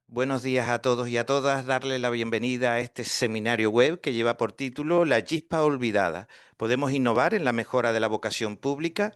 Buenos días a todos y a todas. Darle la bienvenida a este seminario web que lleva por título La chispa olvidada. ¿Podemos innovar en la mejora de la vocación pública?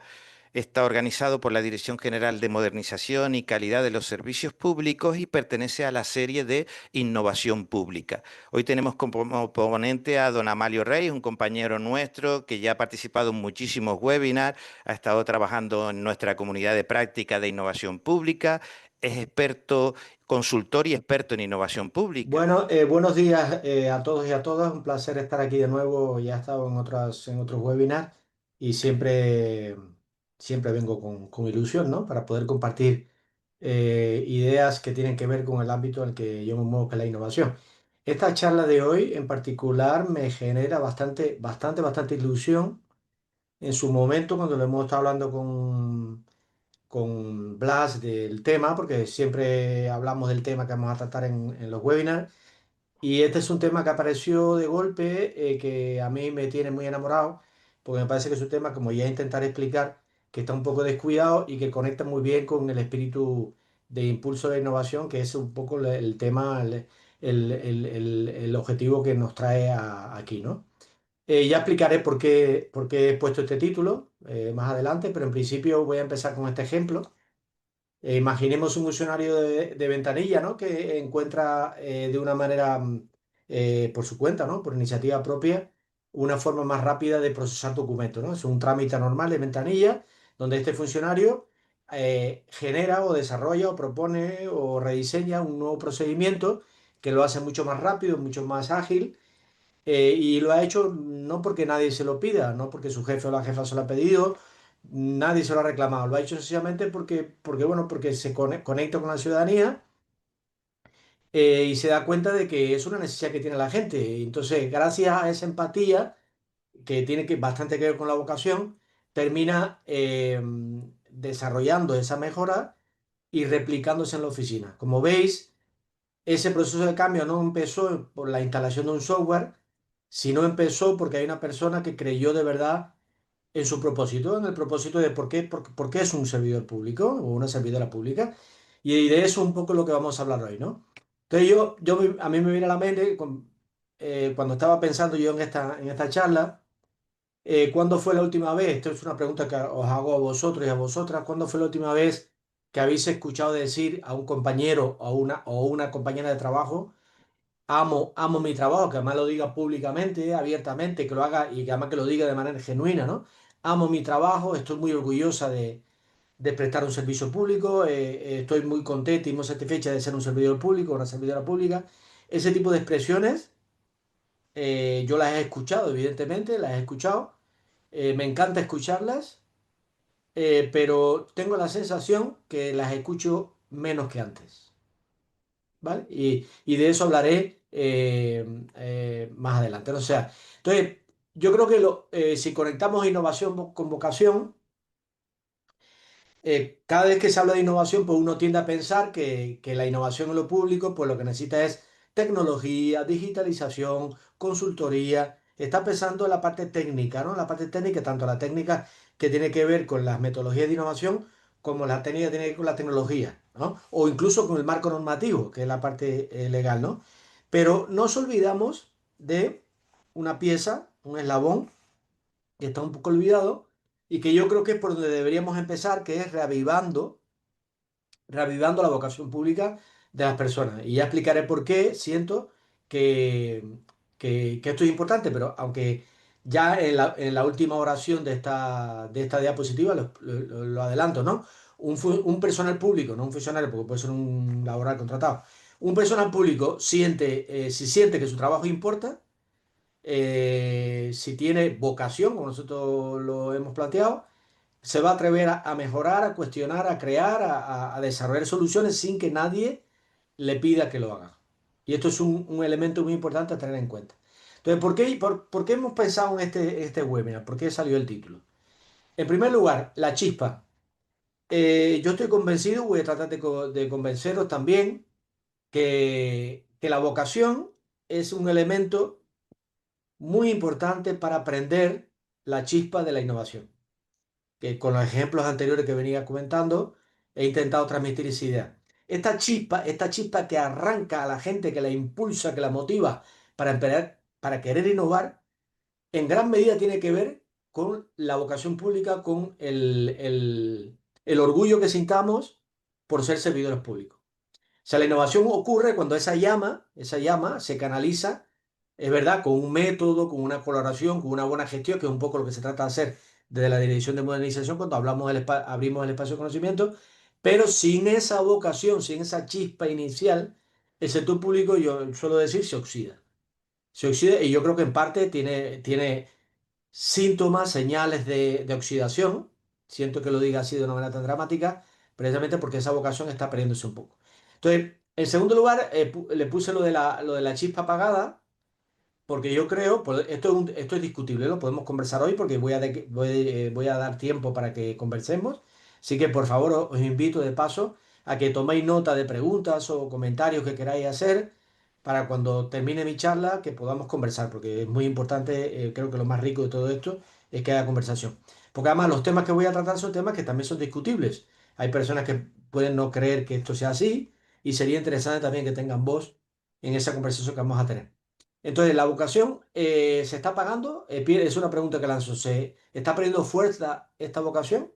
Está organizado por la Dirección General de Modernización y Calidad de los Servicios Públicos y pertenece a la serie de Innovación Pública. Hoy tenemos como ponente a don Amalio Rey, un compañero nuestro que ya ha participado en muchísimos webinars, ha estado trabajando en nuestra comunidad de práctica de innovación pública, es experto, consultor y experto en innovación pública. Bueno, buenos días a todos y a todas. Un placer estar aquí de nuevo. Ya he estado en otros webinars y siempre vengo con ilusión, ¿no? Para poder compartir ideas que tienen que ver con el ámbito en el que yo me muevo, que es la innovación. Esta charla de hoy en particular me genera bastante ilusión. En su momento, cuando lo hemos estado hablando con Blas del tema, porque siempre hablamos del tema que vamos a tratar en los webinars. Y este es un tema que apareció de golpe, que a mí me tiene muy enamorado, porque me parece que es un tema, como ya intentaré explicar, que está un poco descuidado y que conecta muy bien con el espíritu de impulso de innovación, que es un poco el tema, el objetivo que nos trae aquí, ¿no? Ya explicaré por qué he puesto este título más adelante, pero en principio voy a empezar con este ejemplo. Imaginemos un usuario de ventanilla, ¿no? Que encuentra de una manera por su cuenta, ¿no? Por iniciativa propia, una forma más rápida de procesar documentos, ¿no? Es un trámite normal de ventanilla donde este funcionario genera o desarrolla o propone o rediseña un nuevo procedimiento que lo hace mucho más rápido, mucho más ágil, y lo ha hecho no porque nadie se lo pida, no porque su jefe o la jefa se lo ha pedido, nadie se lo ha reclamado, lo ha hecho sencillamente porque se conecta con la ciudadanía, y se da cuenta de que es una necesidad que tiene la gente. Y entonces, gracias a esa empatía, que tiene bastante que ver con la vocación, termina desarrollando esa mejora y replicándose en la oficina. Como veis, ese proceso de cambio no empezó por la instalación de un software, sino empezó porque hay una persona que creyó de verdad en su propósito, en el propósito de por qué es un servidor público o una servidora pública. Y de eso un poco lo que vamos a hablar hoy, ¿no? Entonces a mí me viene a la mente, cuando estaba pensando yo en esta charla, ¿cuándo fue la última vez? Esto es una pregunta que os hago a vosotros y a vosotras. ¿Cuándo fue la última vez que habéis escuchado decir a un compañero o una compañera de trabajo: amo mi trabajo, que además lo diga públicamente, abiertamente, que lo haga y que además que lo diga de manera genuina, ¿no? Amo mi trabajo, estoy muy orgullosa de prestar un servicio público, estoy muy contenta y muy satisfecha de ser un servidor público, una servidora pública. Ese tipo de expresiones yo las he escuchado, evidentemente, las he escuchado. Me encanta escucharlas, pero tengo la sensación que las escucho menos que antes. ¿Vale? Y de eso hablaré más adelante, ¿no? O sea, entonces, yo creo que si conectamos innovación con vocación, cada vez que se habla de innovación, pues uno tiende a pensar que la innovación en lo público, pues lo que necesita es tecnología, digitalización, consultoría. Está pensando en la parte técnica, ¿no? La parte técnica, tanto la técnica que tiene que ver con las metodologías de innovación, como la técnica que tiene que ver con la tecnología, ¿no? O incluso con el marco normativo, que es la parte legal, ¿no? Pero nos olvidamos de una pieza, un eslabón, que está un poco olvidado y que yo creo que es por donde deberíamos empezar, que es reavivando la vocación pública de las personas. Y ya explicaré por qué siento que, que esto es importante, pero aunque ya en la última oración de esta diapositiva lo adelanto, ¿no? Un personal público, no un funcionario, porque puede ser un laboral contratado. Un personal público si siente que su trabajo importa, si tiene vocación, como nosotros lo hemos planteado, se va a atrever a mejorar, a cuestionar, a crear, a desarrollar soluciones sin que nadie le pida que lo haga. Y esto es un elemento muy importante a tener en cuenta. Entonces, ¿por qué hemos pensado en este webinar? ¿Por qué salió el título? En primer lugar, la chispa. Yo estoy convencido, voy a tratar de convenceros también, que la vocación es un elemento muy importante para aprender la chispa de la innovación, que con los ejemplos anteriores que venía comentando he intentado transmitir esa idea. esta chispa que arranca a la gente, que la impulsa, que la motiva para querer innovar, en gran medida tiene que ver con la vocación pública, con el orgullo que sintamos por ser servidores públicos. O sea, la innovación ocurre cuando esa llama se canaliza, es verdad, con un método, con una colaboración, con una buena gestión, que es un poco lo que se trata de hacer desde la Dirección de Modernización cuando abrimos el espacio de conocimiento, pero sin esa vocación, sin esa chispa inicial, el sector público, yo suelo decir, se oxida. Se oxida y yo creo que en parte tiene síntomas, señales de oxidación. Siento que lo diga así de una manera tan dramática, precisamente porque esa vocación está perdiéndose un poco. Entonces, en segundo lugar, le puse lo de la chispa apagada, porque yo creo, pues, esto es discutible, lo podemos conversar hoy porque voy a dar tiempo para que conversemos. Así que por favor os invito de paso a que toméis nota de preguntas o comentarios que queráis hacer para cuando termine mi charla que podamos conversar, porque es muy importante, creo que lo más rico de todo esto es que haya conversación. Porque además los temas que voy a tratar son temas que también son discutibles. Hay personas que pueden no creer que esto sea así y sería interesante también que tengan voz en esa conversación que vamos a tener. Entonces, la vocación se está apagando. Es una pregunta que lanzo. ¿Se está perdiendo fuerza esta vocación?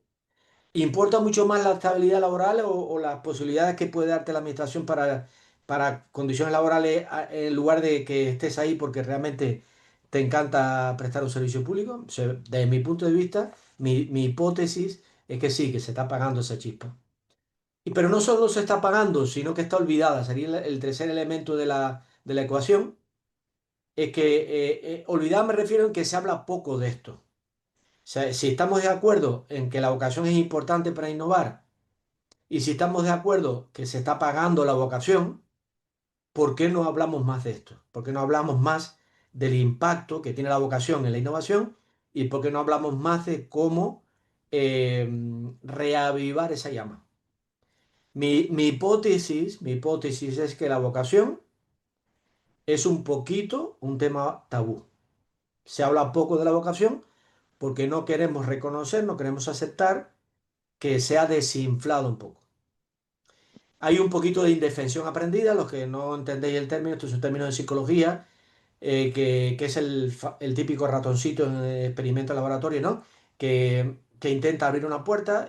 ¿Importa mucho más la estabilidad laboral o las posibilidades que puede darte la administración para condiciones laborales en lugar de que estés ahí porque realmente te encanta prestar un servicio público? O sea, desde mi punto de vista, mi hipótesis es que sí, que se está apagando esa chispa. Pero no solo se está apagando, sino que está olvidada. Sería el tercer elemento de la ecuación es que olvidar me refiero en que se habla poco de esto. O sea, si estamos de acuerdo en que la vocación es importante para innovar y si estamos de acuerdo que se está pagando la vocación, ¿por qué no hablamos más de esto? ¿Por qué no hablamos más del impacto que tiene la vocación en la innovación? ¿Y por qué no hablamos más de cómo eh, reavivar esa llama? Mi hipótesis es que la vocación es un poquito un tema tabú. Se habla poco de la vocación porque no queremos reconocer, no queremos aceptar que se ha desinflado un poco. Hay un poquito de indefensión aprendida, los que no entendéis el término, esto es un término de psicología, que es el típico ratoncito en el experimento en laboratorio, ¿no? Que intenta abrir una puerta,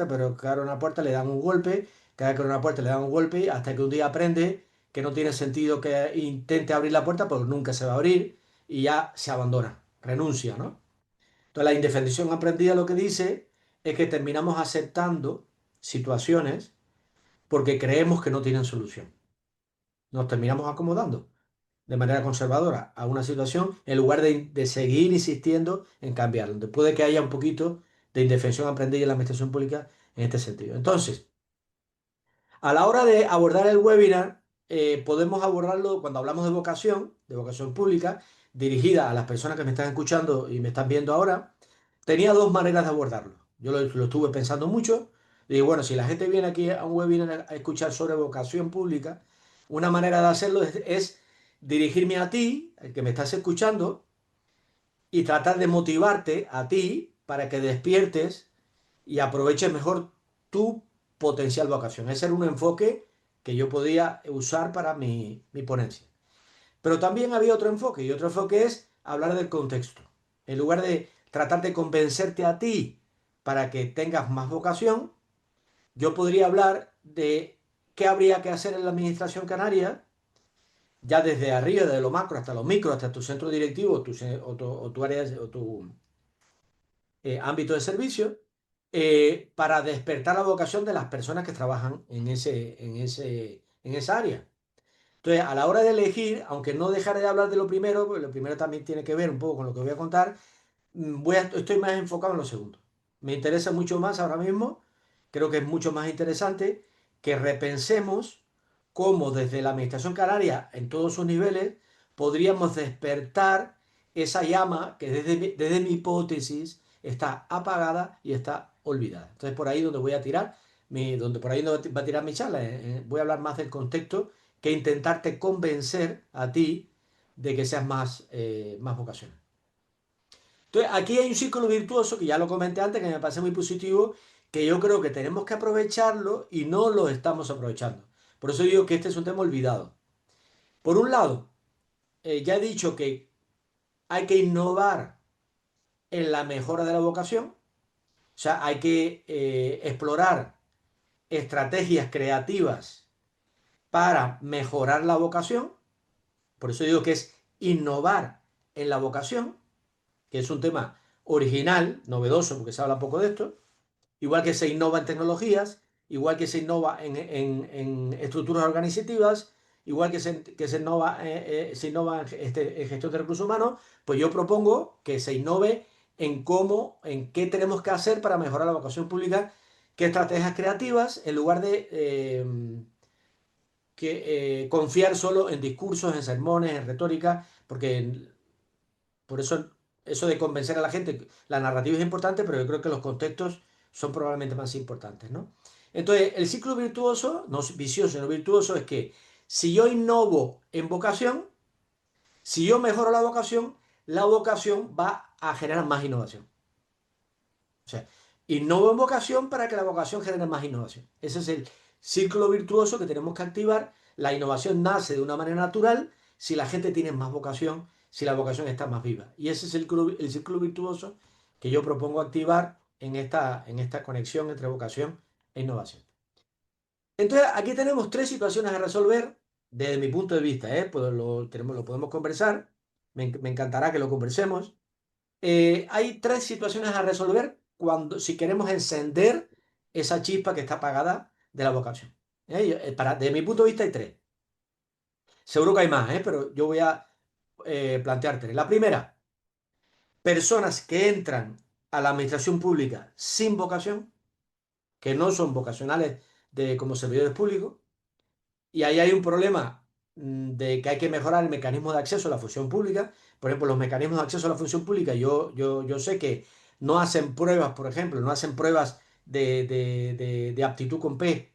pero cada una puerta le dan un golpe, cada vez que abre una puerta le dan un golpe, hasta que un día aprende que no tiene sentido que intente abrir la puerta porque nunca se va a abrir y ya se abandona, renuncia, ¿no? Entonces, la indefensión aprendida lo que dice es que terminamos aceptando situaciones porque creemos que no tienen solución. Nos terminamos acomodando de manera conservadora a una situación en lugar de seguir insistiendo en cambiarla. Entonces, puede que haya un poquito de indefensión aprendida en la administración pública en este sentido. Entonces, a la hora de abordar el webinar, podemos abordarlo cuando hablamos de vocación pública, dirigida a las personas que me están escuchando y me están viendo ahora. Tenía dos maneras de abordarlo. Yo lo estuve pensando mucho. Digo, bueno, si la gente viene aquí a un webinar a escuchar sobre vocación pública, una manera de hacerlo es dirigirme a ti, el que me estás escuchando, y tratar de motivarte a ti para que despiertes y aproveches mejor tu potencial vocación. Ese era un enfoque que yo podía usar para mi ponencia. Pero también había otro enfoque, y otro enfoque es hablar del contexto. En lugar de tratar de convencerte a ti para que tengas más vocación, yo podría hablar de qué habría que hacer en la administración canaria, ya desde arriba, desde lo macro hasta lo micro, hasta tu centro directivo o tu área o tu ámbito de servicio, para despertar la vocación de las personas que trabajan en esa área. Entonces, a la hora de elegir, aunque no dejaré de hablar de lo primero, porque lo primero también tiene que ver un poco con lo que voy a contar, estoy más enfocado en lo segundo. Me interesa mucho más ahora mismo, creo que es mucho más interesante que repensemos cómo desde la administración canaria, en todos sus niveles, podríamos despertar esa llama que desde mi hipótesis está apagada y está olvidada. Entonces, por ahí donde voy a tirar, por ahí donde va a tirar mi charla, voy a hablar más del contexto que intentarte convencer a ti de que seas más vocacional. Entonces, aquí hay un círculo virtuoso que ya lo comenté antes, que me parece muy positivo, que yo creo que tenemos que aprovecharlo y no lo estamos aprovechando. Por eso digo que este es un tema olvidado. Por un lado, ya he dicho que hay que innovar en la mejora de la vocación, o sea, hay que explorar estrategias creativas para mejorar la vocación. Por eso digo que es innovar en la vocación, que es un tema original, novedoso, porque se habla poco de esto. Igual que se innova en tecnologías, igual que se innova en estructuras organizativas, igual se innova en gestión de recursos humanos, pues yo propongo que se innove en cómo, en qué tenemos que hacer para mejorar la vocación pública, qué estrategias creativas, en lugar de confiar solo en discursos, en sermones, en retórica, porque por eso de convencer a la gente, la narrativa es importante, pero yo creo que los contextos son probablemente más importantes, ¿no? Entonces, el ciclo virtuoso, no vicioso, sino virtuoso, es que si yo innovo en vocación, si yo mejoro la vocación va a generar más innovación. O sea, innovo en vocación para que la vocación genere más innovación. Ese es el círculo virtuoso que tenemos que activar. La innovación nace de una manera natural si la gente tiene más vocación, si la vocación está más viva. Y ese es el círculo virtuoso que yo propongo activar en esta conexión entre vocación e innovación. Entonces, aquí tenemos tres situaciones a resolver desde mi punto de vista, ¿eh? Pues lo podemos conversar. Me encantará que lo conversemos. Hay tres situaciones a resolver si queremos encender esa chispa que está apagada de la vocación. De mi punto de vista hay tres. Seguro que hay más, pero yo voy a plantear tres. La primera, personas que entran a la administración pública sin vocación, que no son vocacionales como servidores públicos, y ahí hay un problema de que hay que mejorar el mecanismo de acceso a la función pública. Por ejemplo, los mecanismos de acceso a la función pública, yo sé que no hacen pruebas, por ejemplo, no hacen pruebas de aptitud con P,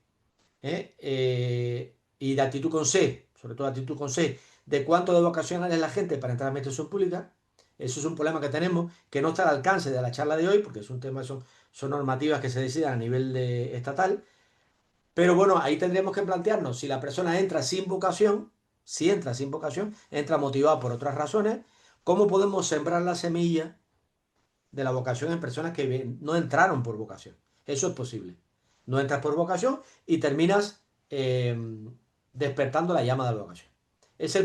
y de aptitud con C, sobre todo aptitud con C, de cuánto de vocacional es la gente para entrar a la administración pública. Eso es un problema que tenemos, que no está al alcance de la charla de hoy, porque es un tema, son normativas que se deciden a nivel estatal. Pero bueno, ahí tendríamos que plantearnos si la persona entra sin vocación, si entra sin vocación, entra motivada por otras razones, ¿cómo podemos sembrar la semilla de la vocación en personas que no entraron por vocación? Eso es posible. No entras por vocación y terminas eh, despertando la llama de la vocación. Es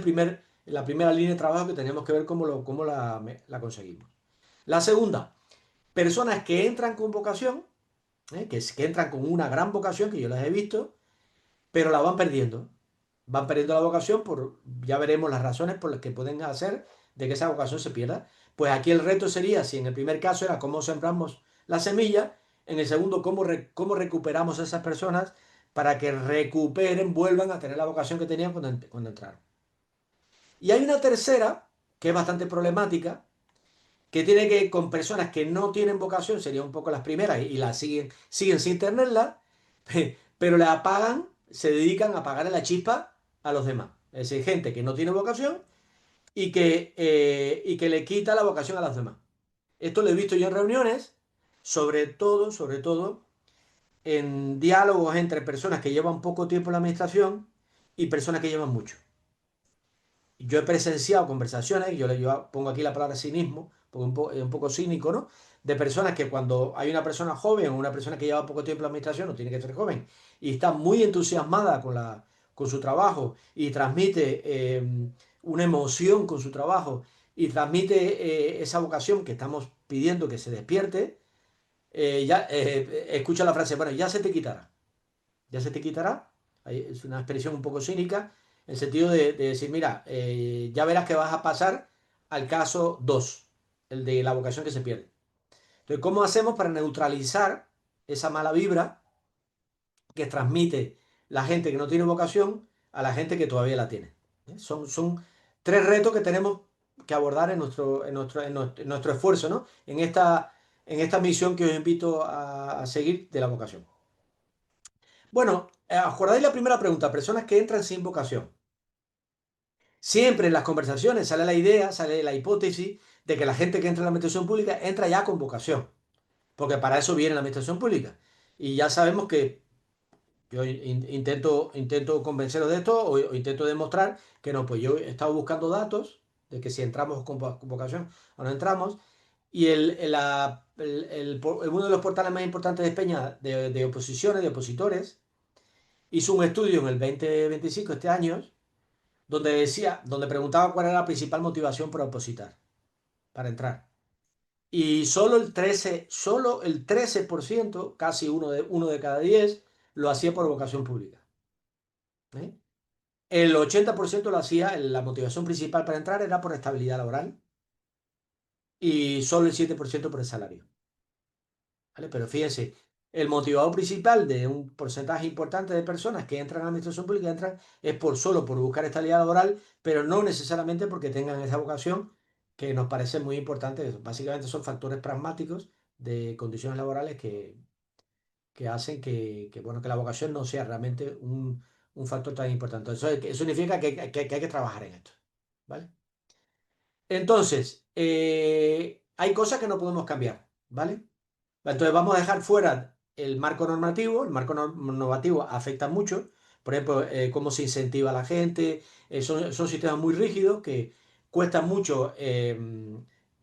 la primera línea de trabajo que tenemos que ver cómo la conseguimos. La segunda, personas que entran con vocación, que entran con una gran vocación, que yo las he visto, pero la van perdiendo. Van perdiendo la vocación ya veremos las razones por las que pueden hacer de que esa vocación se pierda. Pues aquí el reto sería, si en el primer caso era cómo sembramos la semilla, en el segundo, cómo recuperamos a esas personas para que recuperen, vuelvan a tener la vocación que tenían cuando entraron. Y hay una tercera, que es bastante problemática, que tiene que con personas que no tienen vocación, serían un poco las primeras y las siguen sin tenerla, pero le apagan, se dedican a apagar la chispa a los demás. Es decir, gente que no tiene vocación y que le quita la vocación a los demás. Esto lo he visto yo en reuniones, sobre todo en diálogos entre personas que llevan poco tiempo en la administración y personas que llevan mucho. Yo he presenciado conversaciones, yo pongo aquí la palabra cinismo, porque es un poco cínico, ¿no? De personas que cuando hay una persona joven o una persona que lleva poco tiempo en la administración, no tiene que ser joven, y está muy entusiasmada con su trabajo y transmite una emoción con su trabajo y transmite esa vocación que estamos pidiendo que se despierte, escucha la frase, bueno, ya se te quitará. Es una expresión un poco cínica, en el sentido de decir, mira, ya verás que vas a pasar al caso 2, el de la vocación que se pierde. Entonces, ¿cómo hacemos para neutralizar esa mala vibra que transmite la gente que no tiene vocación a la gente que todavía la tiene? Son tres retos que tenemos que abordar en nuestro esfuerzo, ¿no? En esta misión que os invito a seguir de la vocación. Bueno, acordáis la primera pregunta, personas que entran sin vocación. Siempre en las conversaciones sale la idea, sale la hipótesis de que la gente que entra en la administración pública entra ya con vocación, porque para eso viene la administración pública. Y ya sabemos que yo intento convenceros de esto o intento demostrar que no, pues yo he estado buscando datos de que si entramos con vocación o no entramos. Y uno de los portales más importantes de España de oposiciones, de opositores, hizo un estudio en el 2025, este año, donde preguntaba cuál era la principal motivación para opositar, para entrar. Y solo el 13%, casi uno de cada 10, lo hacía por vocación pública. ¿Eh? El 80% lo hacía, la motivación principal para entrar era por estabilidad laboral y solo el 7% por el salario. ¿Vale? Pero fíjense, el motivador principal de un porcentaje importante de personas que entran a la administración pública es solo por buscar estabilidad laboral, pero no necesariamente porque tengan esa vocación que nos parece muy importante. Básicamente son factores pragmáticos de condiciones laborales que hacen bueno, que la vocación no sea realmente un factor tan importante. Eso significa que hay que trabajar en esto. ¿Vale? Entonces, hay cosas que no podemos cambiar. ¿Vale? Entonces vamos a dejar fuera el marco normativo. El marco normativo afecta mucho. Por ejemplo, cómo se incentiva a la gente. Son sistemas muy rígidos que cuesta mucho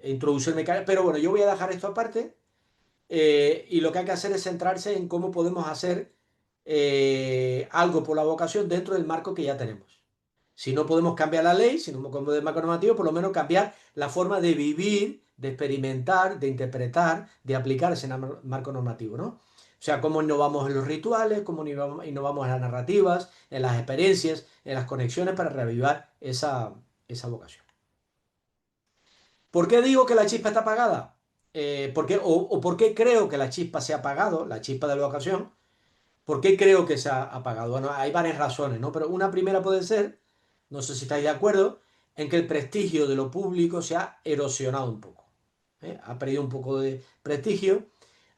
introducir mecanismos. Pero bueno, yo voy a dejar esto aparte. Y lo que hay que hacer es centrarse en cómo podemos hacer algo por la vocación dentro del marco que ya tenemos. Si no podemos cambiar la ley, si no podemos cambiar el marco normativo, por lo menos cambiar la forma de vivir, de experimentar, de interpretar, de aplicar ese marco normativo, ¿no? O sea, cómo innovamos en los rituales, cómo innovamos en las narrativas, en las experiencias, en las conexiones para reavivar esa vocación. ¿Por qué digo que la chispa está apagada? O por qué creo que la chispa se ha apagado, la chispa de la vocación? ¿Por qué creo que se ha apagado? Bueno, hay varias razones, ¿no? Pero una primera puede ser, no sé si estáis de acuerdo, en que el prestigio de lo público se ha erosionado un poco. ¿Eh? Ha perdido un poco de prestigio.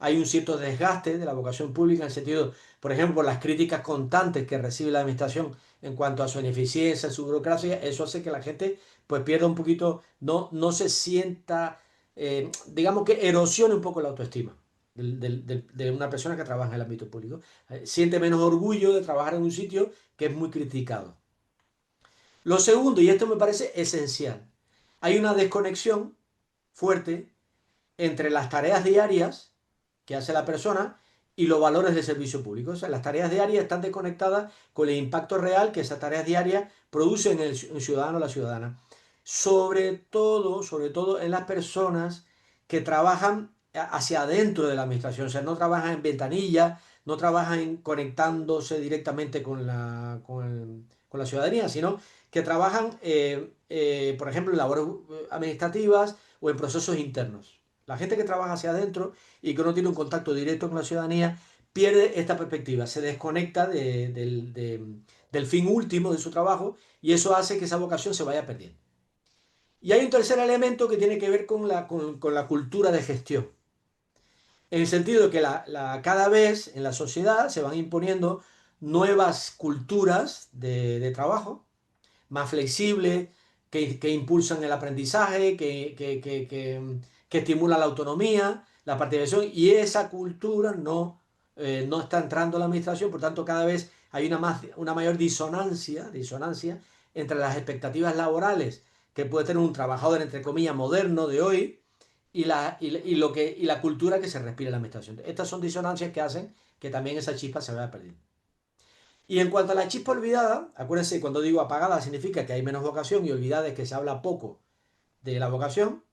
Hay un cierto desgaste de la vocación pública en el sentido, por ejemplo, por las críticas constantes que recibe la administración en cuanto a su ineficiencia, su burocracia. Eso hace que la gente pues pierda un poquito, no se sienta, digamos que erosione un poco la autoestima de una persona que trabaja en el ámbito público. Siente menos orgullo de trabajar en un sitio que es muy criticado. Lo segundo, y esto me parece esencial, hay una desconexión fuerte entre las tareas diarias que hace la persona y los valores de servicio público. O sea, las tareas diarias están desconectadas con el impacto real que esas tareas diarias producen en el ciudadano o la ciudadana. Sobre todo en las personas que trabajan hacia adentro de la administración. O sea, no trabajan en ventanilla, no trabajan conectándose directamente con la ciudadanía, sino que trabajan, por ejemplo, en labores administrativas o en procesos internos. La gente que trabaja hacia adentro y que no tiene un contacto directo con la ciudadanía pierde esta perspectiva, se desconecta del fin último de su trabajo y eso hace que esa vocación se vaya perdiendo. Y hay un tercer elemento que tiene que ver con la cultura de gestión, en el sentido de que cada vez en la sociedad se van imponiendo nuevas culturas de trabajo más flexibles, que impulsan el aprendizaje, que estimulan la autonomía, la participación, y esa cultura no está entrando a la administración, por tanto cada vez hay una mayor disonancia entre las expectativas laborales que puede tener un trabajador, entre comillas, moderno de hoy y la cultura que se respira en la administración. Estas son disonancias que hacen que también esa chispa se vaya perdiendo. Y en cuanto a la chispa olvidada, acuérdense, cuando digo apagada significa que hay menos vocación y olvidada es que se habla poco de la vocación.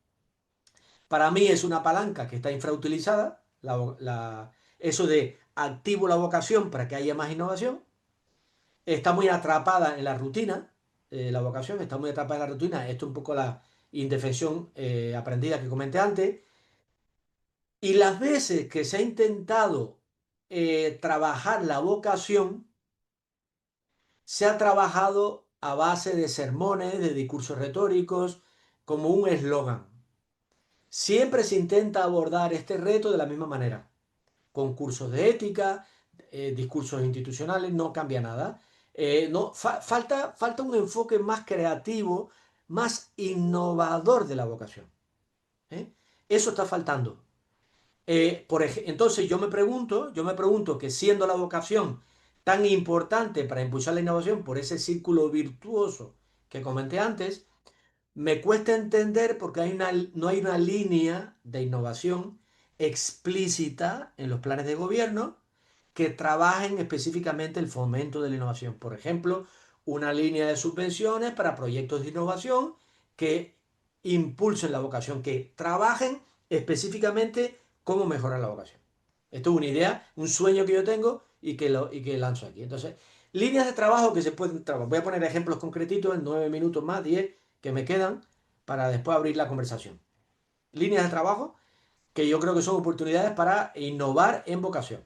Para mí es una palanca que está infrautilizada, eso de activo la vocación para que haya más innovación. Está muy atrapada en la rutina, la vocación está muy atrapada en la rutina. Esto es un poco la indefensión aprendida que comenté antes. Y las veces que se ha intentado trabajar la vocación, se ha trabajado a base de sermones, de discursos retóricos, como un eslogan. Siempre se intenta abordar este reto de la misma manera, con cursos de ética, discursos institucionales, no cambia nada. Falta un enfoque más creativo, más innovador de la vocación. ¿Eh? Eso está faltando. Entonces yo me pregunto que siendo la vocación tan importante para impulsar la innovación por ese círculo virtuoso que comenté antes, me cuesta entender porque no hay una línea de innovación explícita en los planes de gobierno que trabajen específicamente el fomento de la innovación. Por ejemplo, una línea de subvenciones para proyectos de innovación que impulsen la vocación, que trabajen específicamente cómo mejorar la vocación. Esto es una idea, un sueño que yo tengo y que lanzo aquí. Entonces, líneas de trabajo que se pueden trabajar. Voy a poner ejemplos concretitos en 9 minutos más, 10 que me quedan para después abrir la conversación. Líneas de trabajo que yo creo que son oportunidades para innovar en vocación.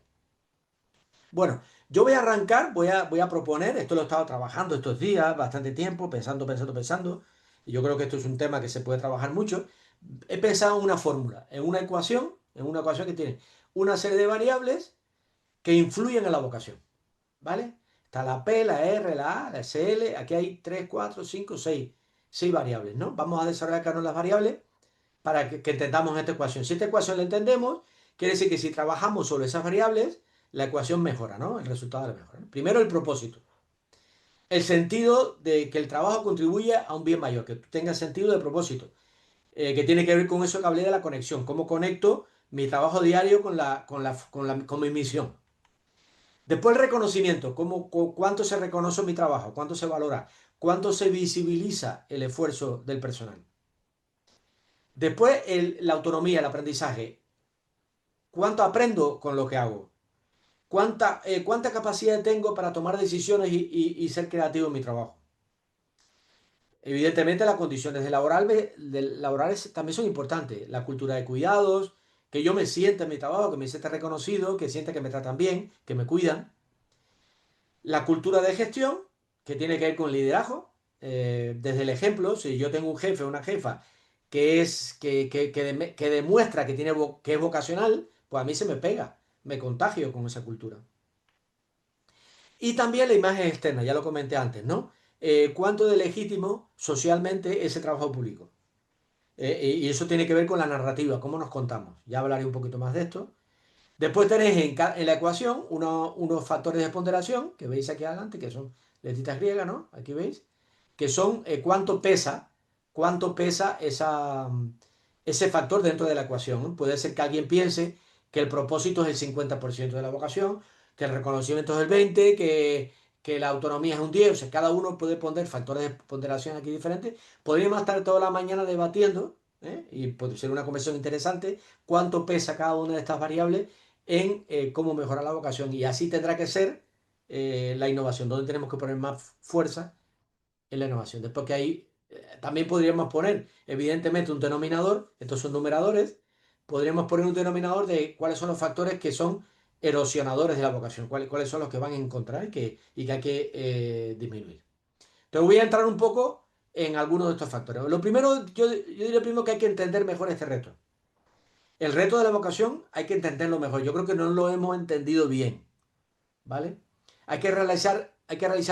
Bueno, yo voy a arrancar, voy a proponer, esto lo he estado trabajando estos días, bastante tiempo, pensando, y yo creo que esto es un tema que se puede trabajar mucho. He pensado en una fórmula, en una ecuación que tiene una serie de variables que influyen en la vocación, ¿vale? Está la P, la R, la A, la SL, aquí hay 3, 4, 5, 6 variables, ¿no? Vamos a desarrollar cada una de las variables para que entendamos esta ecuación. Si esta ecuación la entendemos, quiere decir que si trabajamos sobre esas variables, la ecuación mejora, ¿no? El resultado la mejora, ¿no? Primero el propósito. El sentido de que el trabajo contribuya a un bien mayor, que tenga sentido de propósito, que tiene que ver con eso que hablé de la conexión, cómo conecto mi trabajo diario con mi misión. Después el reconocimiento, cuánto se reconoce mi trabajo, cuánto se valora, cuánto se visibiliza el esfuerzo del personal. Después la autonomía, el aprendizaje, cuánto aprendo con lo que hago, cuánta capacidad tengo para tomar decisiones y ser creativo en mi trabajo. Evidentemente las condiciones laborales también son importantes. La cultura de cuidados, que yo me sienta en mi trabajo, que me sienta reconocido, que sienta que me tratan bien, que me cuidan. La cultura de gestión, que tiene que ver con liderazgo, desde el ejemplo, si yo tengo un jefe o una jefa que demuestra que, que es vocacional, pues a mí se me pega, me contagio con esa cultura. Y también la imagen externa, ya lo comenté antes, ¿no? ¿Cuánto de legítimo socialmente ese trabajo público? Y eso tiene que ver con la narrativa, cómo nos contamos. Ya hablaré un poquito más de esto. Después tenéis en la ecuación unos factores de ponderación, que veis aquí adelante, que son letritas griegas, ¿no? Aquí veis, que son cuánto pesa ese factor dentro de la ecuación, ¿no? Puede ser que alguien piense que el propósito es el 50% de la vocación, que el reconocimiento es el 20%, que la autonomía es un 10%, o sea, cada uno puede poner factores de ponderación aquí diferentes. Podríamos estar toda la mañana debatiendo, y puede ser una conversación interesante, cuánto pesa cada una de estas variables en cómo mejorar la vocación. Y así tendrá que ser la innovación, donde tenemos que poner más fuerza en la innovación. Después que ahí también podríamos poner, evidentemente, un denominador, estos son numeradores, podríamos poner un denominador de cuáles son los factores que son erosionadores de la vocación, cuáles son los que van en contra y que hay que disminuir. Entonces voy a entrar un poco en algunos de estos factores. Lo primero, yo diría primero que hay que entender mejor este reto. El reto de la vocación hay que entenderlo mejor. Yo creo que no lo hemos entendido bien, ¿vale? Hay que realizar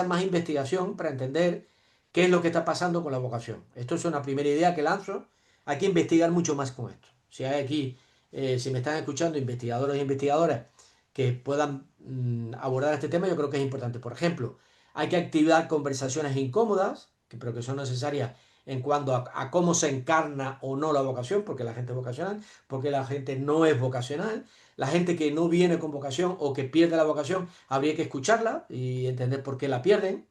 más investigación para entender qué es lo que está pasando con la vocación. Esto es una primera idea que lanzo. Hay que investigar mucho más con esto. Si hay aquí, si me están escuchando investigadores e investigadoras que puedan abordar este tema, yo creo que es importante. Por ejemplo, hay que activar conversaciones incómodas, pero que son necesarias en cuanto a cómo se encarna o no la vocación, porque la gente es vocacional, porque la gente no es vocacional. La gente que no viene con vocación o que pierde la vocación, habría que escucharla y entender por qué la pierden.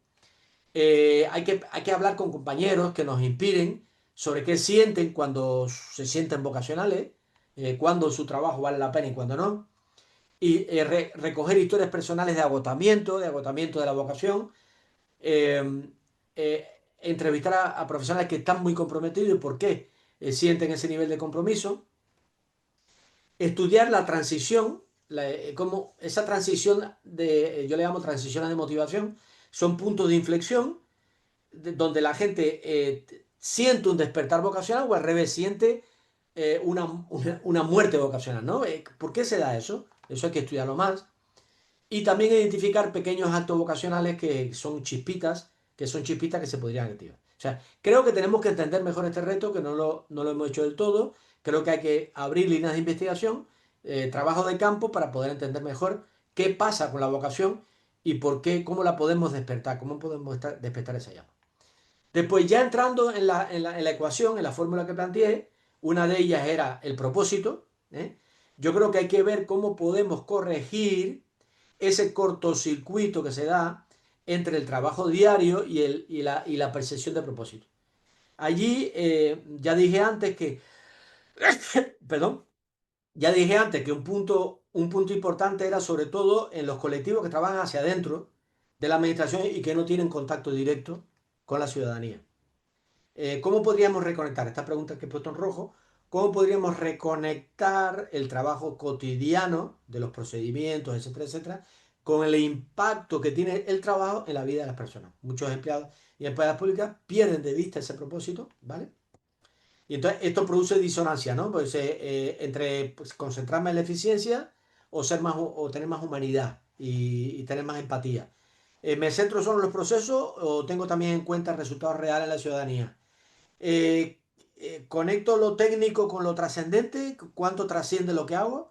Hay que hablar con compañeros que nos inspiren sobre qué sienten cuando se sienten vocacionales, cuándo su trabajo vale la pena y cuándo no. Y recoger historias personales de agotamiento de la vocación. eh, eh, Entrevistar a profesionales que están muy comprometidos y por qué sienten ese nivel de compromiso. Estudiar la transición, como esa transición yo le llamo transiciones de motivación, son puntos de inflexión donde la gente siente un despertar vocacional o al revés, siente una muerte vocacional, ¿no? ¿Por qué se da eso? Eso hay que estudiarlo más. Y también identificar pequeños actos vocacionales que son chispitas que se podrían activar. O sea, creo que tenemos que entender mejor este reto, que no lo hemos hecho del todo. Creo que hay que abrir líneas de investigación trabajo de campo para poder entender mejor qué pasa con la vocación y por qué, cómo la podemos despertar, cómo podemos despertar esa llama. Después, ya entrando en la ecuación, en la fórmula que planteé, una de ellas era el propósito. ¿eh? Yo creo que hay que ver cómo podemos corregir ese cortocircuito que se da entre el trabajo diario y la percepción de propósito. Allí ya dije antes que, perdón, ya dije antes que un punto importante era sobre todo en los colectivos que trabajan hacia adentro de la administración y que no tienen contacto directo con la ciudadanía. ¿Cómo podríamos reconectar? Esta pregunta que he puesto en rojo. ¿Cómo podríamos reconectar el trabajo cotidiano de los procedimientos, etcétera, etcétera, con el impacto que tiene el trabajo en la vida de las personas? Muchos empleados y empleadas públicas pierden de vista ese propósito, ¿vale? Y entonces esto produce disonancia, ¿no? Pues entre pues, concentrarme en la eficiencia o ser más o tener más humanidad y tener más empatía. ¿Me centro solo en los procesos o tengo también en cuenta resultados reales en la ciudadanía? Eh, Conecto lo técnico con lo trascendente, cuánto trasciende lo que hago,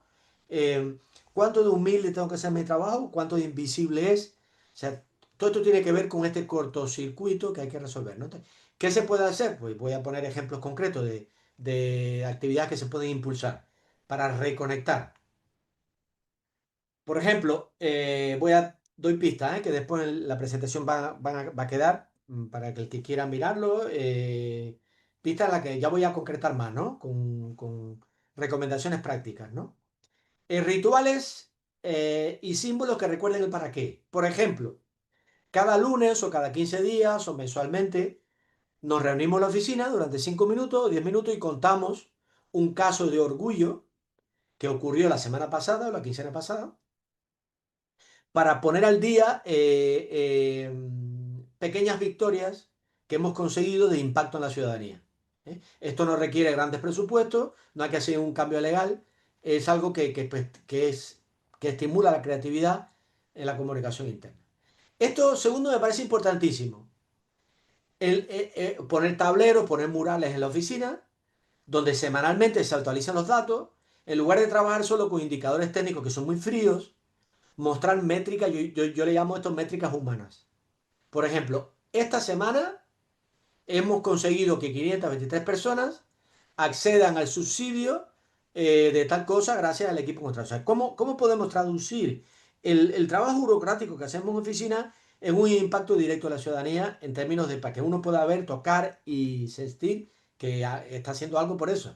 Eh, cuánto de humilde tengo que ser en mi trabajo, cuánto de invisible es. O sea, todo esto tiene que ver con este cortocircuito que hay que resolver, ¿no? ¿Qué se puede hacer? Pues voy a poner ejemplos concretos de actividades que se pueden impulsar para reconectar. Por ejemplo, doy pistas, que después en la presentación va a quedar para que el que quiera mirarlo. Pistas en las que ya voy a concretar más, ¿no? Con recomendaciones prácticas, ¿no? Rituales y símbolos que recuerden el para qué. Por ejemplo, cada lunes o cada 15 días o mensualmente nos reunimos en la oficina durante 5 minutos o 10 minutos y contamos un caso de orgullo que ocurrió la semana pasada o la quincena pasada para poner al día pequeñas victorias que hemos conseguido de impacto en la ciudadanía. Esto no requiere grandes presupuestos, no hay que hacer un cambio legal, es algo pues, que estimula la creatividad en la comunicación interna. Esto, segundo, me parece importantísimo. Poner tableros, poner murales en la oficina, donde semanalmente se actualizan los datos, en lugar de trabajar solo con indicadores técnicos que son muy fríos, mostrar métricas, yo le llamo esto métricas humanas. Por ejemplo, esta semana hemos conseguido que 523 personas accedan al subsidio de tal cosa gracias al equipo contratado. O sea, ¿cómo podemos traducir el trabajo burocrático que hacemos en oficina en un impacto directo a la ciudadanía en términos de para que uno pueda ver, tocar y sentir que está haciendo algo por eso?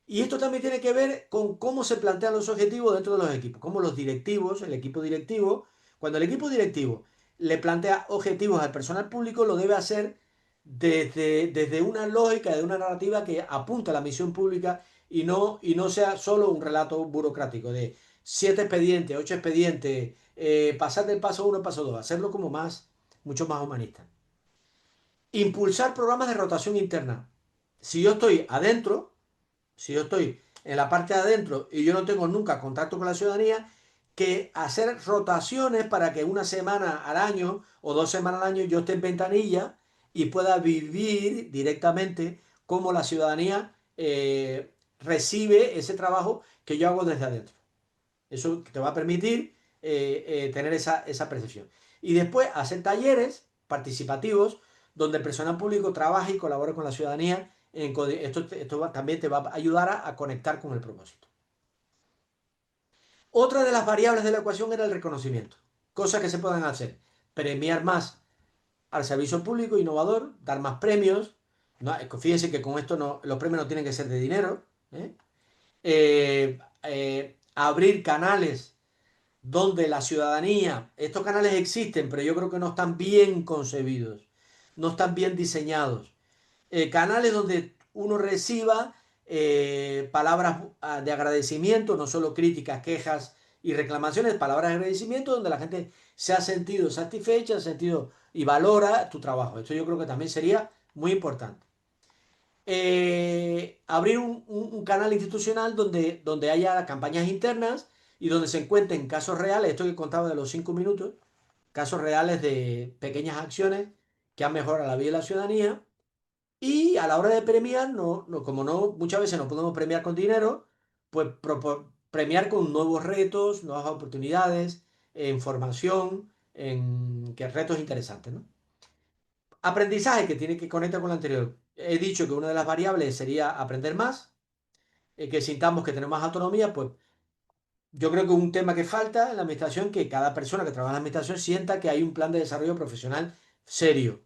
Y esto también tiene que ver con cómo se plantean los objetivos dentro de los equipos, cómo los directivos, el equipo directivo, cuando el equipo directivo le plantea objetivos al personal público, lo debe hacer desde una lógica, de una narrativa que apunta a la misión pública y no sea solo un relato burocrático de 7 expedientes, 8 expedientes, pasar del paso uno al paso dos, hacerlo como mucho más humanista. Impulsar programas de rotación interna. Si yo estoy adentro, si yo estoy en la parte de adentro y yo no tengo nunca contacto con la ciudadanía, que hacer rotaciones para que una semana al año o 2 semanas al año yo esté en ventanilla y pueda vivir directamente cómo la ciudadanía recibe ese trabajo que yo hago desde adentro. Eso te va a permitir tener esa percepción. Y después hacer talleres participativos donde el personal público trabaje y colabore con la ciudadanía. Esto también te va a ayudar a conectar con el propósito. Otra de las variables de la ecuación era el reconocimiento. Cosas que se puedan hacer. Premiar más al servicio público innovador, dar más premios. No, fíjense que con esto los premios no tienen que ser de dinero. ¿eh? Abrir canales donde la ciudadanía, estos canales existen, pero yo creo que no están bien concebidos, no están bien diseñados. Canales donde uno reciba palabras de agradecimiento, no solo críticas, quejas y reclamaciones, palabras de agradecimiento donde la gente se ha sentido satisfecha, ha sentido y valora tu trabajo. Esto yo creo que también sería muy importante. Abrir un canal institucional donde haya campañas internas y donde se encuentren casos reales, esto que contaba de los 5 minutos, casos reales de pequeñas acciones que han mejorado la vida de la ciudadanía. Y a la hora de premiar, como no, muchas veces no podemos premiar con dinero, pues premiar con nuevos retos, nuevas oportunidades, en formación, en que retos interesantes, ¿no? Aprendizaje que tiene que conectar con lo anterior. He dicho que una de las variables sería aprender más, que sintamos que tenemos más autonomía, pues yo creo que un tema que falta en la administración, que cada persona que trabaja en la administración sienta que hay un plan de desarrollo profesional serio,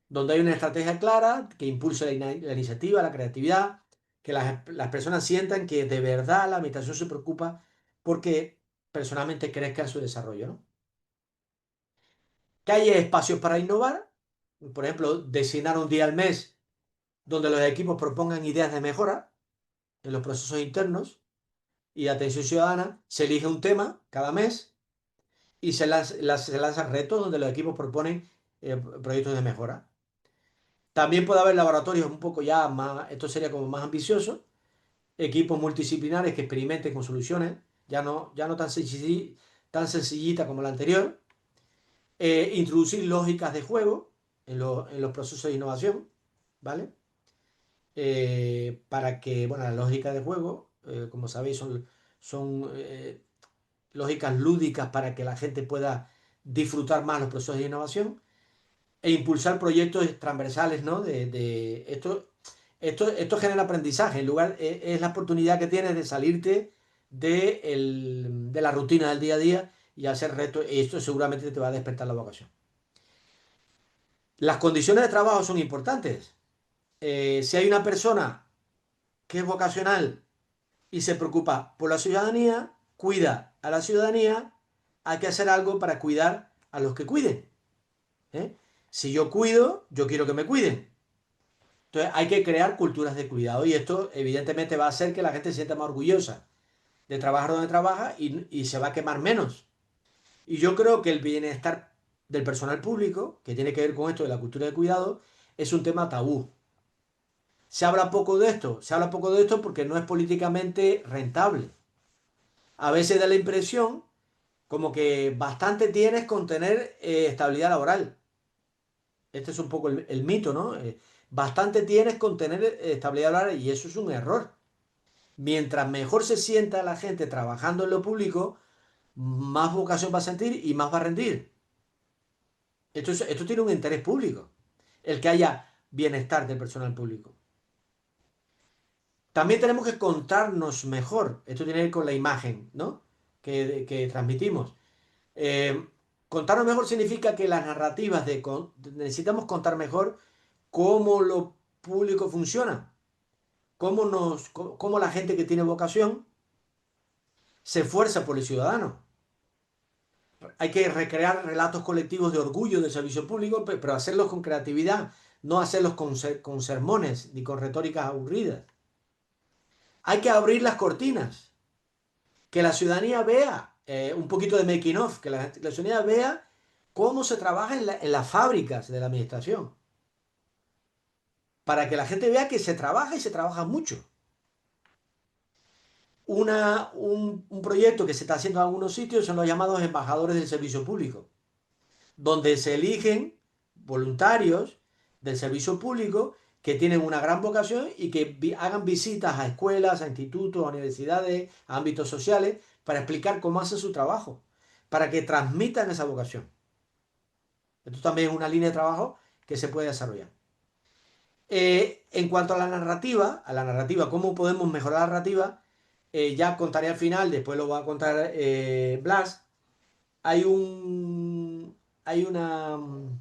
donde hay una estrategia clara que impulse la iniciativa, la creatividad, que las personas sientan que de verdad la administración se preocupa porque personalmente crezca en su desarrollo, ¿no? Que haya espacios para innovar, por ejemplo, designar un día al mes donde los equipos propongan ideas de mejora en los procesos internos y atención ciudadana, se elige un tema cada mes y se lanzan retos donde los equipos proponen proyectos de mejora. También puede haber laboratorios un poco ya más, esto sería como más ambicioso, equipos multidisciplinares que experimenten con soluciones, ya no tan sencillita como la anterior. Introducir lógicas de juego en los procesos de innovación, ¿vale? Para que, bueno, las lógicas de juego, como sabéis, son lógicas lúdicas para que la gente pueda disfrutar más los procesos de innovación e impulsar proyectos transversales, ¿no? Esto genera aprendizaje, en lugar, es la oportunidad que tienes de salirte de la rutina del día a día y hacer retos, y esto seguramente te va a despertar la vocación. Las condiciones de trabajo son importantes. Si hay una persona que es vocacional y se preocupa por la ciudadanía, cuida a la ciudadanía, hay que hacer algo para cuidar a los que cuiden. ¿Eh? Si yo cuido, yo quiero que me cuiden. Entonces hay que crear culturas de cuidado y esto evidentemente va a hacer que la gente se sienta más orgullosa de trabajar donde trabaja y se va a quemar menos. Y yo creo que el bienestar del personal público, que tiene que ver con esto de la cultura de cuidado, es un tema tabú. Se habla poco de esto porque no es políticamente rentable. A veces da la impresión como que bastante tienes con tener estabilidad laboral. Este es un poco el mito, ¿no? Bastante tienes con tener estabilidad laboral y eso es un error. Mientras mejor se sienta la gente trabajando en lo público, más vocación va a sentir y más va a rendir. Esto tiene un interés público, el que haya bienestar del personal público. También tenemos que contarnos mejor. Esto tiene que ver con la imagen, ¿no? Que transmitimos. Eh, Contarnos mejor significa que las narrativas necesitamos contar mejor cómo lo público funciona, cómo la gente que tiene vocación se esfuerza por el ciudadano. Hay que recrear relatos colectivos de orgullo del servicio público, pero hacerlos con creatividad, no hacerlos con sermones ni con retóricas aburridas. Hay que abrir las cortinas, que la ciudadanía vea un poquito de making of, que la ciudadanía vea cómo se trabaja en las fábricas de la administración, para que la gente vea que se trabaja y se trabaja mucho. Un proyecto que se está haciendo en algunos sitios son los llamados embajadores del servicio público, donde se eligen voluntarios del servicio público que tienen una gran vocación y que hagan visitas a escuelas, a institutos, a universidades, a ámbitos sociales, para explicar cómo hacen su trabajo, para que transmitan esa vocación. Esto también es una línea de trabajo que se puede desarrollar. En cuanto a la narrativa, cómo podemos mejorar la narrativa, ya contaré al final, después lo va a contar Blas. Hay un, hay un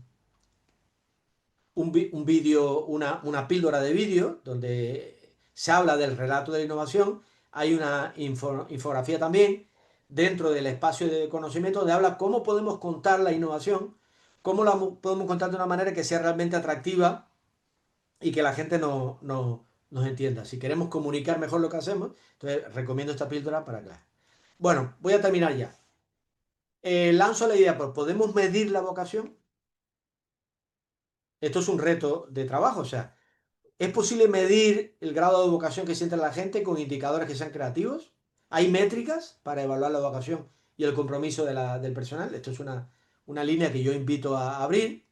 vídeo, una píldora de vídeo donde se habla del relato de la innovación. Hay una infografía también dentro del espacio de conocimiento donde habla cómo podemos contar la innovación, cómo la podemos contar de una manera que sea realmente atractiva y que la gente nos entienda. Si queremos comunicar mejor lo que hacemos, entonces recomiendo esta píldora para acá. Bueno, voy a terminar ya. Lanzo la idea, pues podemos medir la vocación. Esto es un reto de trabajo, o sea, ¿es posible medir el grado de vocación que siente la gente con indicadores que sean creativos? ¿Hay métricas para evaluar la vocación y el compromiso del personal? Esto es una línea que yo invito a abrir.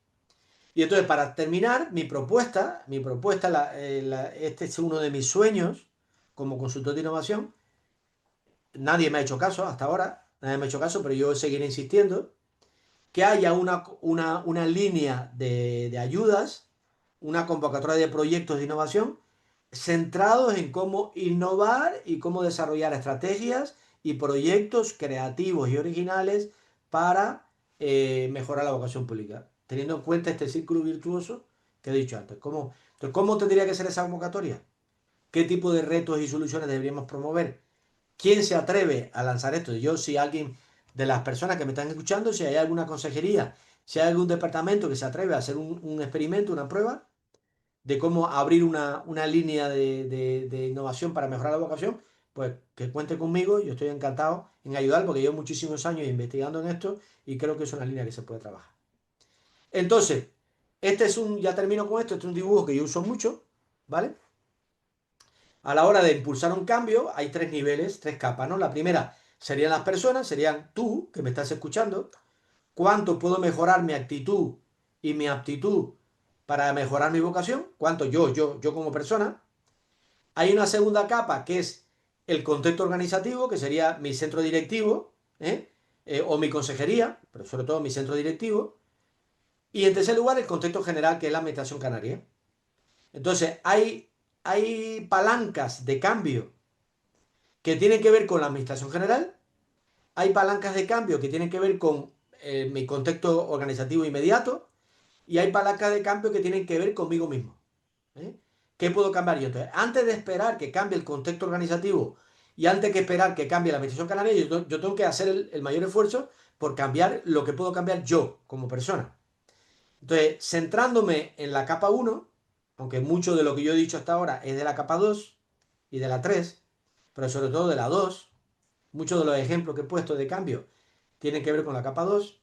Y entonces, para terminar, este es uno de mis sueños como consultor de innovación, nadie me ha hecho caso hasta ahora, nadie me ha hecho caso, pero yo seguiré insistiendo, que haya una línea de ayudas, una convocatoria de proyectos de innovación centrados en cómo innovar y cómo desarrollar estrategias y proyectos creativos y originales para mejorar la vocación pública, teniendo en cuenta este círculo virtuoso que he dicho antes. Entonces, ¿cómo tendría que ser esa convocatoria? ¿Qué tipo de retos y soluciones deberíamos promover? ¿Quién se atreve a lanzar esto? Yo, si alguien de las personas que me están escuchando, si hay alguna consejería, si hay algún departamento que se atreve a hacer un experimento, una prueba de cómo abrir una línea de innovación para mejorar la vocación, pues que cuente conmigo. Yo estoy encantado en ayudar porque llevo muchísimos años investigando en esto y creo que es una línea que se puede trabajar. Entonces, ya termino con esto, este es un dibujo que yo uso mucho, ¿vale? A la hora de impulsar un cambio hay tres niveles, tres capas, ¿no? La primera serían las personas, serían tú, que me estás escuchando. ¿Cuánto puedo mejorar mi actitud y mi aptitud para mejorar mi vocación? ¿Cuánto yo como persona? Hay una segunda capa que es el contexto organizativo, que sería mi centro directivo, o mi consejería, pero sobre todo mi centro directivo. Y en tercer lugar, el contexto general, que es la administración canaria. Entonces, hay palancas de cambio que tienen que ver con la administración general, hay palancas de cambio que tienen que ver con mi contexto organizativo inmediato y hay palancas de cambio que tienen que ver conmigo mismo. ¿Eh? ¿Qué puedo cambiar yo? Entonces, antes de esperar que cambie el contexto organizativo y antes que esperar que cambie la administración canaria, yo tengo que hacer el mayor esfuerzo por cambiar lo que puedo cambiar yo como persona. Entonces, centrándome en la capa uno, aunque mucho de lo que yo he dicho hasta ahora es de la capa 2 y de la 3, pero sobre todo de la 2, muchos de los ejemplos que he puesto de cambio tienen que ver con la capa 2.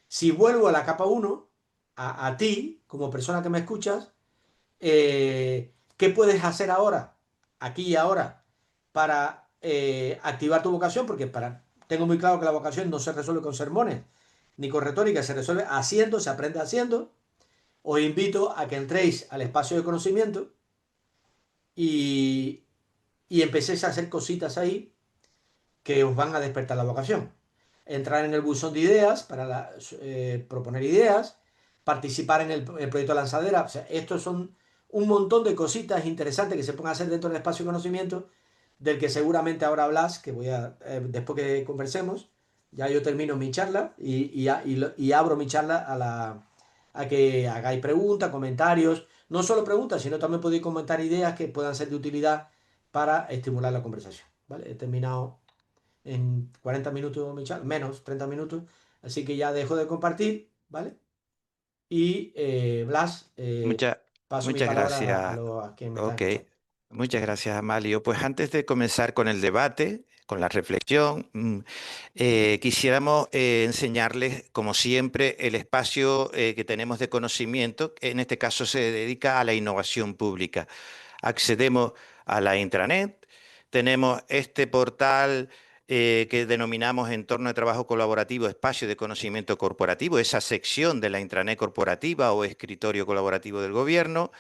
Si vuelvo a la capa uno, a ti, como persona que me escuchas, ¿qué puedes hacer ahora, aquí y ahora, para activar tu vocación? Porque tengo muy claro que la vocación no se resuelve con sermones ni con retórica, se resuelve haciendo, se aprende haciendo. Os invito a que entréis al espacio de conocimiento y, y empecéis a hacer cositas ahí que os van a despertar la vocación. Entrar en el buzón de ideas para proponer ideas, participar en el proyecto Lanzadera. O sea, estos son un montón de cositas interesantes que se pueden hacer dentro del espacio de conocimiento, del que seguramente ahora hablas, que después que conversemos, ya yo termino mi charla y abro mi charla a que hagáis preguntas, comentarios, no solo preguntas, sino también podéis comentar ideas que puedan ser de utilidad para estimular la conversación. ¿Vale? He terminado en 40 minutos, menos 30 minutos. Así que ya dejo de compartir, ¿vale? Y Blas, Muchas, paso mi muchas palabra gracias. a quien me está Ok, escuchando. muchas gracias, Amalio. Pues antes de comenzar con el debate, con la reflexión, quisiéramos enseñarles, como siempre, el espacio que tenemos de conocimiento, que en este caso se dedica a la innovación pública. Accedemos a la intranet, tenemos este portal que denominamos entorno de trabajo colaborativo, espacio de conocimiento corporativo, esa sección de la intranet corporativa o escritorio colaborativo del gobierno.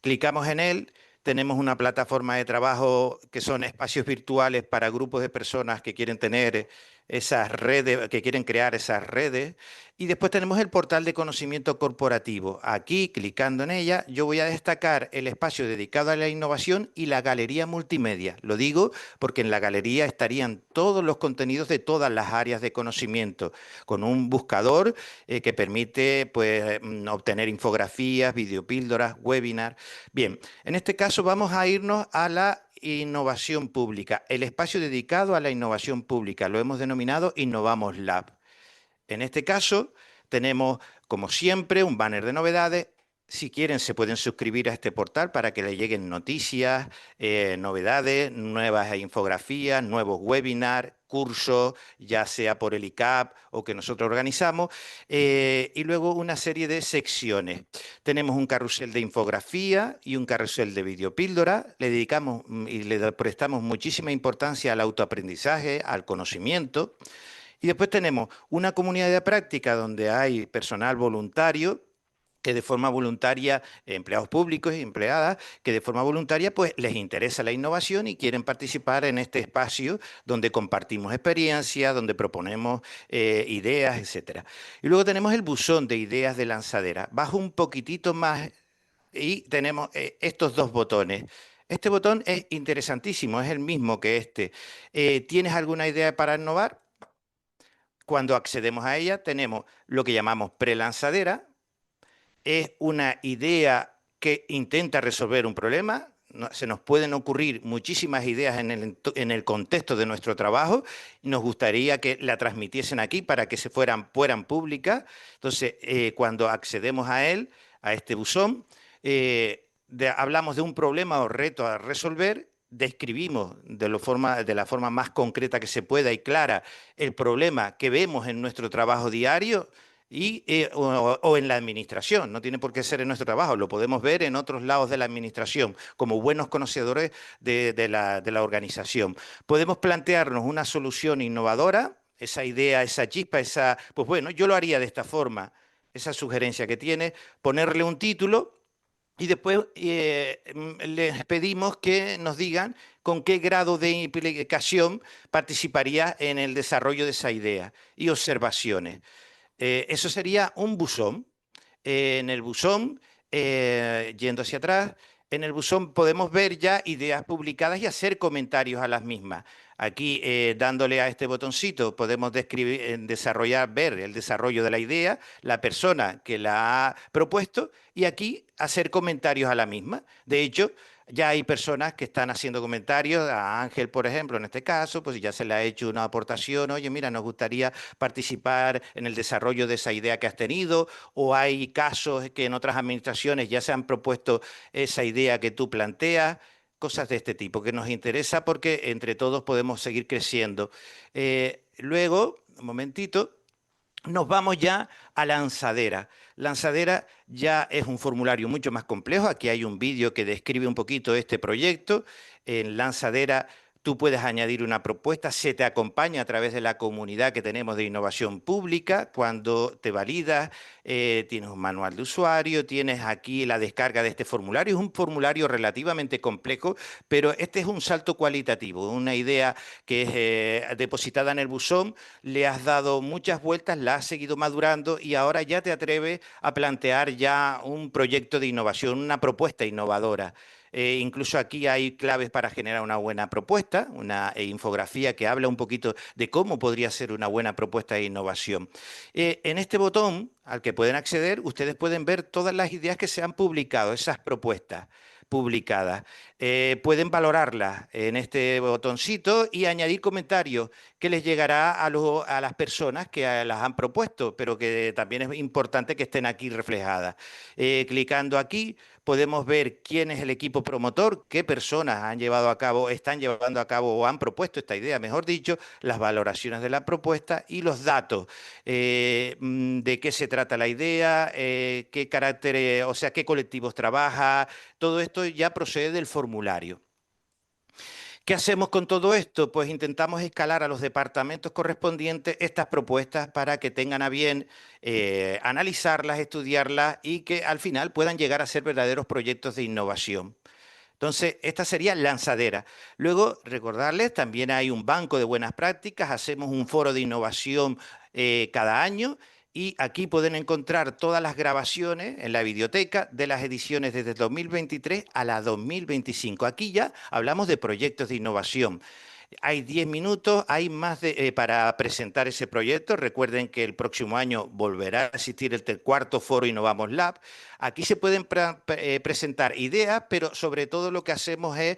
Clicamos en él, tenemos una plataforma de trabajo que son espacios virtuales para grupos de personas que quieren tener esas redes, que quieren crear esas redes. Y después tenemos el portal de conocimiento corporativo. Aquí, clicando en ella, yo voy a destacar el espacio dedicado a la innovación y la galería multimedia. Lo digo porque en la galería estarían todos los contenidos de todas las áreas de conocimiento, con un buscador que permite pues, obtener infografías, videopíldoras, webinars. Bien, en este caso vamos a irnos a la innovación pública, el espacio dedicado a la innovación pública. Lo hemos denominado Innovamos Lab. En este caso tenemos, como siempre, un banner de novedades. Si quieren, se pueden suscribir a este portal para que les lleguen noticias, novedades, nuevas infografías, nuevos webinars, cursos, ya sea por el ICAP o que nosotros organizamos, y luego una serie de secciones. Tenemos un carrusel de infografía y un carrusel de videopíldora. Le dedicamos y le prestamos muchísima importancia al autoaprendizaje, al conocimiento. Y después tenemos una comunidad de práctica donde hay personal voluntario que de forma voluntaria, empleados públicos y empleadas, que de forma voluntaria pues les interesa la innovación y quieren participar en este espacio donde compartimos experiencias, donde proponemos ideas, etcétera. Y luego tenemos el buzón de ideas de lanzadera. Bajo un poquitito más y tenemos estos dos botones. Este botón es interesantísimo, es el mismo que este. ¿Tienes alguna idea para innovar? Cuando accedemos a ella, tenemos lo que llamamos prelanzadera. Es una idea que intenta resolver un problema. Se nos pueden ocurrir muchísimas ideas en el contexto de nuestro trabajo. Nos gustaría que la transmitiesen aquí para que fueran públicas. Entonces, cuando accedemos a él, a este buzón, hablamos de un problema o reto a resolver, describimos de la forma más concreta que se pueda y clara el problema que vemos en nuestro trabajo diario o en la administración. No tiene por qué ser en nuestro trabajo, lo podemos ver en otros lados de la administración, como buenos conocedores de la organización. Podemos plantearnos una solución innovadora, esa idea, esa chispa, pues bueno, yo lo haría de esta forma, esa sugerencia que tiene, ponerle un título. Y después les pedimos que nos digan con qué grado de implicación participaría en el desarrollo de esa idea y observaciones. Eso sería un buzón. En el buzón, yendo hacia atrás, en el buzón podemos ver ya ideas publicadas y hacer comentarios a las mismas. Aquí, dándole a este botoncito, podemos describir, desarrollar, ver el desarrollo de la idea, la persona que la ha propuesto y aquí hacer comentarios a la misma. De hecho, ya hay personas que están haciendo comentarios, a Ángel, por ejemplo, en este caso, pues ya se le ha hecho una aportación, oye, mira, nos gustaría participar en el desarrollo de esa idea que has tenido, o hay casos que en otras administraciones ya se han propuesto esa idea que tú planteas, cosas de este tipo, que nos interesa porque entre todos podemos seguir creciendo. Luego, un momentito. Nos vamos ya a Lanzadera. Lanzadera ya es un formulario mucho más complejo. Aquí hay un vídeo que describe un poquito este proyecto. En Lanzadera tú puedes añadir una propuesta, se te acompaña a través de la comunidad que tenemos de innovación pública. Cuando te validas, tienes un manual de usuario, tienes aquí la descarga de este formulario. Es un formulario relativamente complejo, pero este es un salto cualitativo, una idea que es depositada en el buzón, le has dado muchas vueltas, la has seguido madurando y ahora ya te atreves a plantear ya un proyecto de innovación, una propuesta innovadora. Incluso aquí hay claves para generar una buena propuesta, una infografía que habla un poquito de cómo podría ser una buena propuesta de innovación. En este botón al que pueden acceder, ustedes pueden ver todas las ideas que se han publicado, esas propuestas publicadas. Pueden valorarlas en este botoncito y añadir comentarios que les llegará a las personas que las han propuesto, pero que también es importante que estén aquí reflejadas. Clicando aquí podemos ver quién es el equipo promotor, qué personas han llevado a cabo, están llevando a cabo o han propuesto esta idea, mejor dicho, las valoraciones de la propuesta y los datos de qué se trata la idea, qué carácter, o sea, qué colectivos trabaja, todo esto ya procede del formulario. ¿Qué hacemos con todo esto? Pues intentamos escalar a los departamentos correspondientes estas propuestas para que tengan a bien analizarlas, estudiarlas y que al final puedan llegar a ser verdaderos proyectos de innovación. Entonces, esta sería lanzadera. Luego, recordarles, también hay un banco de buenas prácticas, hacemos un foro de innovación cada año y aquí pueden encontrar todas las grabaciones en la videoteca de las ediciones desde 2023 a la 2025. Aquí ya hablamos de proyectos de innovación. Hay 10 minutos, hay para presentar ese proyecto. Recuerden que el próximo año volverá a existir el cuarto foro Innovamos Lab. Aquí se pueden presentar ideas, pero sobre todo lo que hacemos es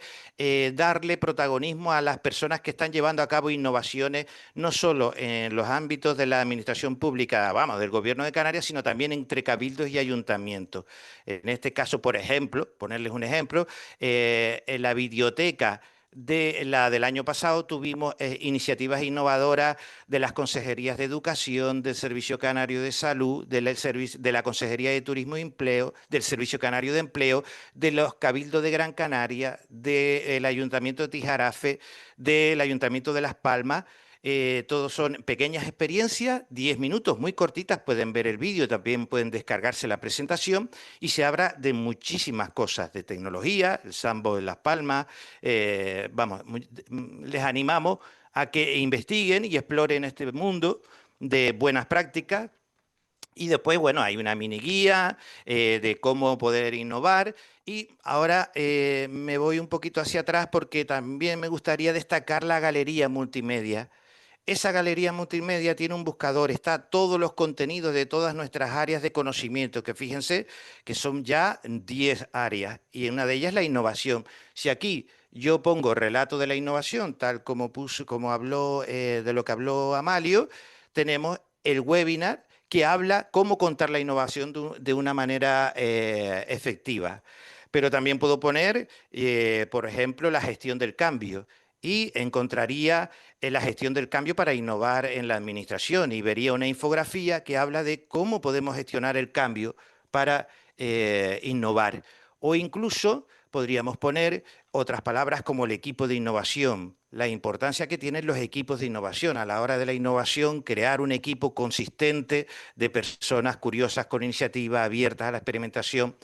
darle protagonismo a las personas que están llevando a cabo innovaciones, no solo en los ámbitos de la administración pública, vamos, del Gobierno de Canarias, sino también entre cabildos y ayuntamientos. En este caso, por ejemplo, ponerles un ejemplo, en la biblioteca del año pasado tuvimos iniciativas innovadoras de las consejerías de Educación, del Servicio Canario de Salud, de la Consejería de Turismo y Empleo, del Servicio Canario de Empleo, de los Cabildos de Gran Canaria, del Ayuntamiento de Tijarafe, del Ayuntamiento de Las Palmas. Todos son pequeñas experiencias, 10 minutos, muy cortitas, pueden ver el vídeo, también pueden descargarse la presentación y se habla de muchísimas cosas, de tecnología, el Sambo en Las Palmas, vamos, les animamos a que investiguen y exploren este mundo de buenas prácticas. Y después, bueno, hay una mini guía de cómo poder innovar. Y ahora me voy un poquito hacia atrás porque también me gustaría destacar la galería multimedia. Esa galería multimedia tiene un buscador, está todos los contenidos de todas nuestras áreas de conocimiento, que fíjense que son ya 10 áreas y una de ellas es la innovación. Si aquí yo pongo relato de la innovación, tal como puso, como habló de lo que habló Amalio, tenemos el webinar que habla cómo contar la innovación de una manera efectiva. Pero también puedo poner, por ejemplo, la gestión del cambio y encontraría la gestión del cambio para innovar en la administración y vería una infografía que habla de cómo podemos gestionar el cambio para innovar. O incluso podríamos poner otras palabras como el equipo de innovación, la importancia que tienen los equipos de innovación a la hora de la innovación, crear un equipo consistente de personas curiosas con iniciativa, abiertas a la experimentación,